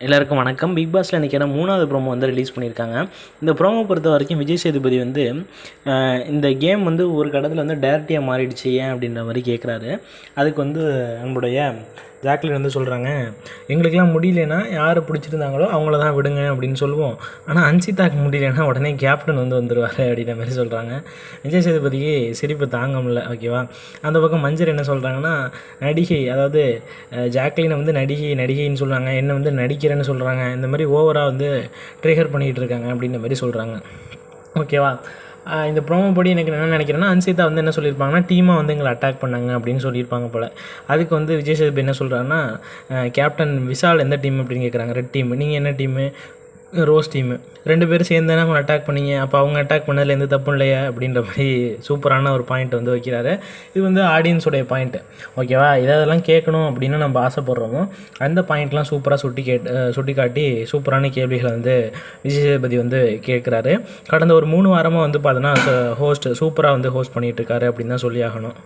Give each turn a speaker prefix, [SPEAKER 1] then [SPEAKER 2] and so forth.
[SPEAKER 1] எல்லாருக்கும் வணக்கம். பிக் பாஸில் இன்றைக்கான 3வது ப்ரோமோ வந்து ரிலீஸ் பண்ணியிருக்காங்க. இந்த ப்ரோமோ பொறுத்த வரைக்கும் விஜய் சேதுபதி வந்து இந்த கேம் வந்து ஒரு கடத்தில் வந்து டேரக்டியாக மாறிடுச்சு ஏன் அப்படின்ற மாதிரி கேட்குறாரு. அதுக்கு வந்து நம்மளுடைய ஜாக்லின் வந்து சொல்கிறாங்க, எங்களுக்கெல்லாம் முடியலன்னா யார் பிடிச்சிருந்தாங்களோ அவங்கள தான் விடுங்க அப்படின்னு சொல்லுவோம். ஆனால் அன்சிதாக்கு முடியலன்னா உடனே கேப்டன் வந்து வந்துடுவார் அப்படின்ற மாதிரி சொல்கிறாங்க. விஜய் சேதுபதிக்கு சிரிப்பு தாங்க முடியல. ஓகேவா. அந்த பக்கம் மஞ்சள் என்ன சொல்கிறாங்கன்னா, நடிகை அதாவது ஜாக்லினை வந்து நடிகைன்னு சொல்கிறாங்க, என்னை வந்து நடிக்கிறேன்னு சொல்கிறாங்க, இந்த மாதிரி ஓவராக வந்து ட்ரிகர் பண்ணிகிட்டு இருக்காங்க அப்படின்ற மாதிரி சொல்கிறாங்க. ஓகேவா. இந்த ப்ரோமோ படி எனக்கு என்ன நினைக்கிறேன்னா, அன்சிதா வந்து என்ன சொல்லியிருப்பாங்கன்னா, டீமாக வந்து எங்களை அட்டாக் பண்ணாங்க அப்படின்னு சொல்லியிருப்பாங்க போல். அதுக்கு வந்து விஜய் சேதுபதி என்ன சொல்கிறாருன்னா, கேப்டன் விஷால் எந்த டீம் அப்படின்னு கேட்குறாங்க. Red team. நீங்கள் என்ன டீமு? Rose team. 2 பேரும் சேர்ந்து தானே அவங்களை அட்டாக் பண்ணீங்க, அப்போ அவங்க அட்டாக் பண்ணதில் எந்த தப்பும் இல்லையா அப்படின்ற மாதிரி சூப்பரான ஒரு பாயிண்ட் வந்து வைக்கிறாரு. இது வந்து ஆடியன்ஸுடைய பாயிண்ட்டு. ஓகேவா. இதெல்லாம் கேட்கணும் அப்படின்னு நம்ம ஆசைப்படுறோமோ அந்த பாயிண்ட்லாம் சூப்பராக சுட்டி காட்டி சூப்பரான கேள்விகளை வந்து விஜய் சேதுபதி வந்து கேட்குறாரு. கடந்த ஒரு 3 வாரமாக வந்து பார்த்தோன்னா ஹோஸ்ட் சூப்பராக வந்து ஹோஸ்ட் பண்ணிகிட்ருக்காரு அப்படின்னு தான் சொல்லி ஆகணும்.